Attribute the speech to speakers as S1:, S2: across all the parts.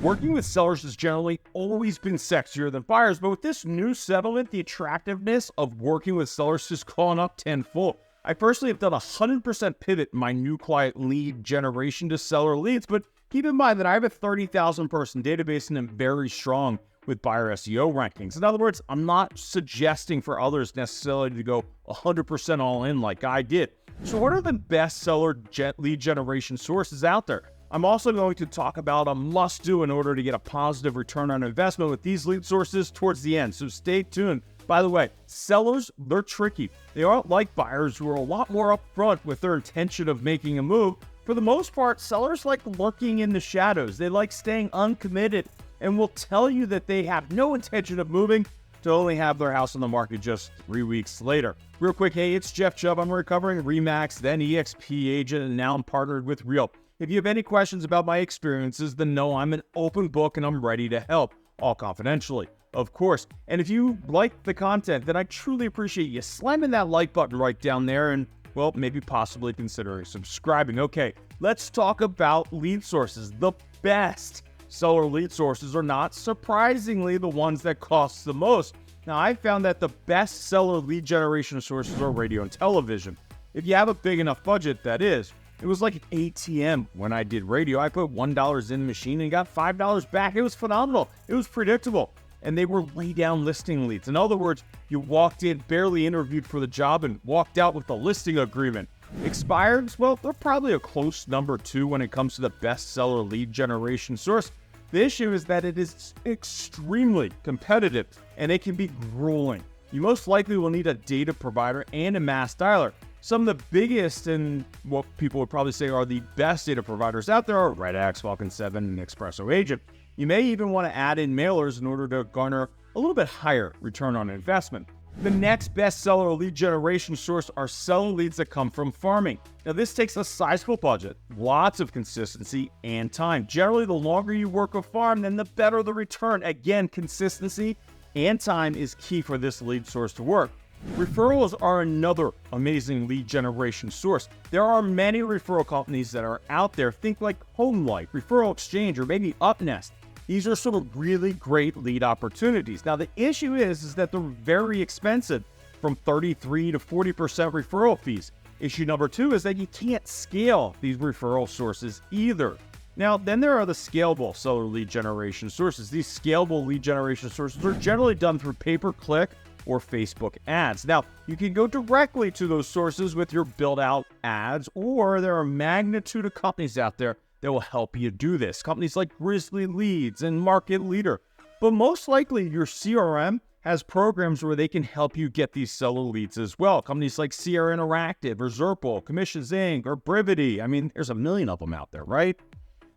S1: Working with sellers has generally always been sexier than buyers, but with this new settlement, the attractiveness of working with sellers has gone up tenfold. I personally have done a 100% pivot in my new client lead generation to seller leads, but keep in mind that I have a 30,000 person database and am very strong with buyer SEO rankings. In other words, I'm not suggesting for others necessarily to go 100% all in like I did. So what are the best seller lead generation sources out there? I'm also going to talk about a must-do in order to get a positive return on investment with these lead sources towards the end, so stay tuned. By the way, sellers, they're tricky. They aren't like buyers who are a lot more upfront with their intention of making a move. For the most part, sellers like lurking in the shadows. They like staying uncommitted and will tell you that they have no intention of moving to only have their house on the market just 3 weeks later. Real quick, hey, it's Jeff Chubb. I'm a recovering RE/MAX, then EXP agent, and now I'm partnered with Real. If you have any questions about my experiences, then know I'm an open book and I'm ready to help, all confidentially, of course. And if you like the content, then I truly appreciate you slamming that like button right down there and, well, maybe possibly considering subscribing. Okay, let's talk about lead sources. The best seller lead sources are not surprisingly the ones that cost the most. Now, I found that the best seller lead generation sources are radio and television. If you have a big enough budget, that is. It was like an ATM when I did radio. I put $1 in the machine and got $5 back. It was phenomenal. It was predictable. And they were lay down listing leads. In other words, you walked in, barely interviewed for the job, and walked out with a listing agreement. Expireds, well, they're probably a close number 2 when it comes to the best seller lead generation source. The issue is that it is extremely competitive and it can be grueling. You most likely will need a data provider and a mass dialer. Some of the biggest and what people would probably say are the best data providers out there are RedX, Falcon 7, and Espresso Agent. You may even want to add in mailers in order to garner a little bit higher return on investment. The next best seller lead generation source are seller leads that come from farming. Now, this takes a sizable budget, lots of consistency, and time. Generally, the longer you work a farm, then the better the return. Again, consistency and time is key for this lead source to work. Referrals are another amazing lead generation source. There are many referral companies that are out there. Think like Home Life, Referral Exchange, or maybe UpNest. These are some really great lead opportunities. Now, the issue is that they're very expensive, from 33 to 40% referral fees. Issue number 2 is that you can't scale these referral sources either. Now, then there are the scalable seller lead generation sources. These scalable lead generation sources are generally done through pay-per-click or Facebook ads. Now, you can go directly to those sources with your build-out ads, or there are a magnitude of companies out there that will help you do this. Companies like Grizzly Leads and Market Leader. But most likely, your CRM has programs where they can help you get these seller leads as well. Companies like Sierra Interactive or Zerpal, Commissions Inc., or Brivity. I mean, there's a million of them out there, right?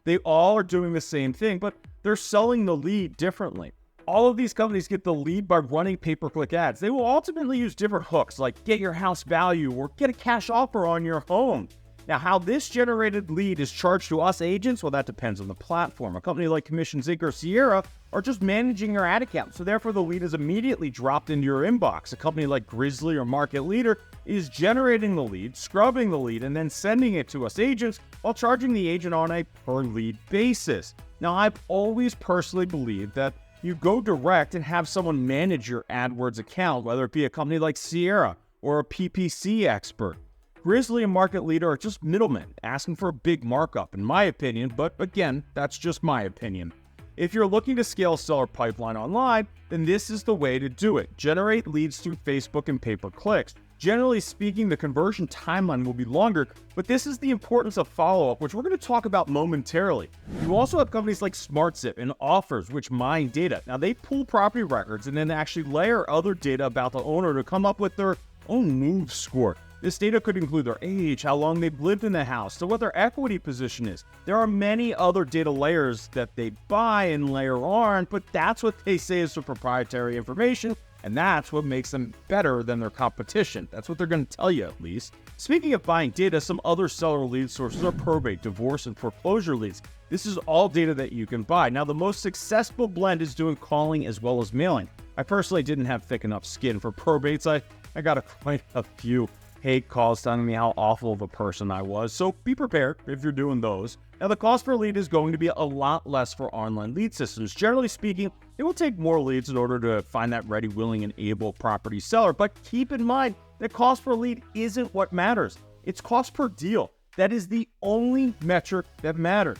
S1: They all are doing the same thing, but they're selling the lead differently. All of these companies get the lead by running pay-per-click ads. They will ultimately use different hooks like get your house value or get a cash offer on your home. Now, how this generated lead is charged to us agents, well, that depends on the platform. A company like Commissions Inc. or Sierra are just managing your ad account, so therefore the lead is immediately dropped into your inbox. A company like Grizzly or Market Leader is generating the lead, scrubbing the lead, and then sending it to us agents while charging the agent on a per lead basis. Now, I've always personally believed that you go direct and have someone manage your AdWords account, whether it be a company like Sierra or a PPC expert. Grizzly and Market Leader are just middlemen asking for a big markup, in my opinion, but again, that's just my opinion. If you're looking to scale a seller pipeline online, then this is the way to do it. Generate leads through Facebook and pay-per-clicks. Generally speaking, the conversion timeline will be longer, but this is the importance of follow-up, which we're going to talk about momentarily. You also have companies like SmartZip and Offers, which mine data. Now, they pull property records and then actually layer other data about the owner to come up with their own move score. This data could include their age, how long they've lived in the house, to what their equity position is. There are many other data layers that they buy and layer on, but that's what they say is the proprietary information, and that's what makes them better than their competition. That's what they're going to tell you, at least. Speaking of buying data, some other seller lead sources are probate, divorce, and foreclosure leads. This is all data that you can buy. Now, the most successful blend is doing calling as well as mailing. I personally didn't have thick enough skin for probates. I got quite a few hate calls telling me how awful of a person I was, so be prepared if you're doing those. Now, the cost per lead is going to be a lot less for online lead systems. Generally speaking, it will take more leads in order to find that ready, willing, and able property seller, but keep in mind that cost per lead isn't what matters. It's cost per deal. That is the only metric that matters.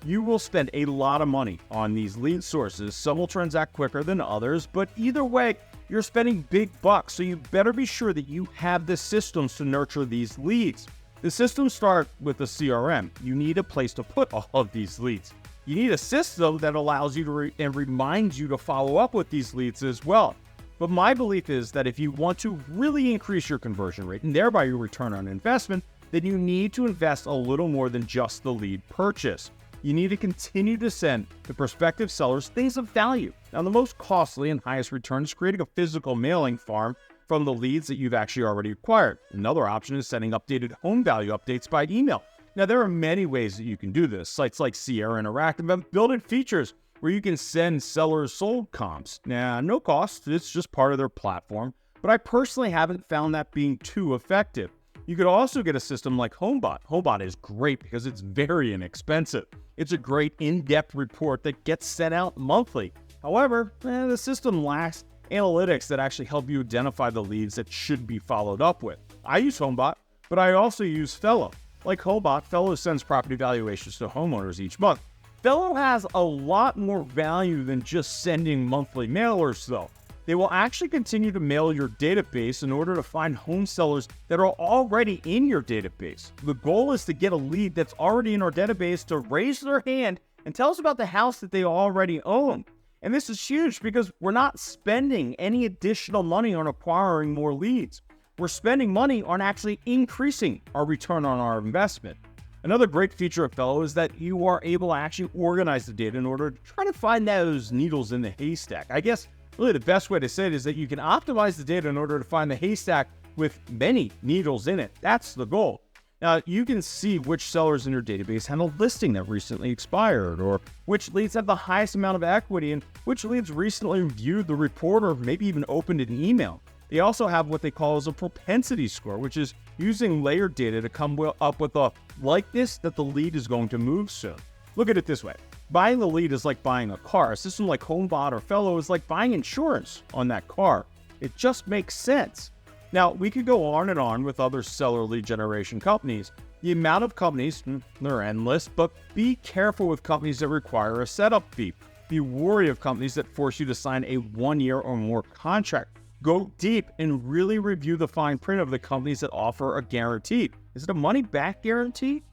S1: You will spend a lot of money on these lead sources. Some will transact quicker than others, but either way, you're spending big bucks, so you better be sure that you have the systems to nurture these leads. The systems start with the CRM. You need a place to put all of these leads. You need a system that allows you to and reminds you to follow up with these leads as well. But my belief is that if you want to really increase your conversion rate and thereby your return on investment, then you need to invest a little more than just the lead purchase. You need to continue to send to prospective sellers things of value. Now, the most costly and highest return is creating a physical mailing farm from the leads that you've actually already acquired. Another option is sending updated home value updates by email. Now, there are many ways that you can do this. Sites like Sierra Interactive have built-in features where you can send sellers sold comps. Now, no cost, it's just part of their platform, but I personally haven't found that being too effective. You could also get a system like HomeBot. HomeBot is great because it's very inexpensive. It's a great in-depth report that gets sent out monthly. However, the system lacks analytics that actually help you identify the leads that should be followed up with. I use HomeBot, but I also use Fellow. Like HomeBot, Fellow sends property valuations to homeowners each month. Fellow has a lot more value than just sending monthly mailers, though. They will actually continue to mail your database in order to find home sellers that are already in your database. The goal is to get a lead that's already in our database to raise their hand and tell us about the house that they already own. And this is huge because we're not spending any additional money on acquiring more leads. We're spending money on actually increasing our return on our investment. Another great feature of Fellow is that you are able to actually organize the data in order to try to find those needles in the haystack. I guess really the best way to say it is that you can optimize the data in order to find the haystack with many needles in it. That's the goal. Now, you can see which sellers in your database had a listing that recently expired, or which leads have the highest amount of equity, and which leads recently viewed the report or maybe even opened an email. They also have what they call as a propensity score, which is using layered data to come up with a likeness that the lead is going to move soon. Look at it this way. Buying the lead is like buying a car. A system like HomeBot or Fellow is like buying insurance on that car. It just makes sense. Now, we could go on and on with other seller lead generation companies. The amount of companies, they're endless, but be careful with companies that require a setup fee. Be wary of companies that force you to sign a 1 year or more contract. Go deep and really review the fine print of the companies that offer a guarantee. Is it a money-back guarantee?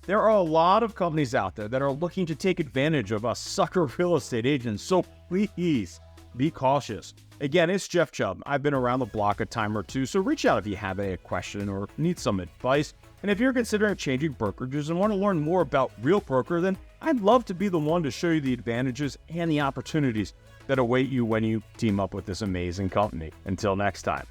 S1: There are a lot of companies out there that are looking to take advantage of us sucker real estate agents, so please be cautious. Again, it's Jeff Chubb. I've been around the block a time or two, so reach out if you have a question or need some advice. And if you're considering changing brokerages and want to learn more about Real Broker, then I'd love to be the one to show you the advantages and the opportunities that await you when you team up with this amazing company. Until next time.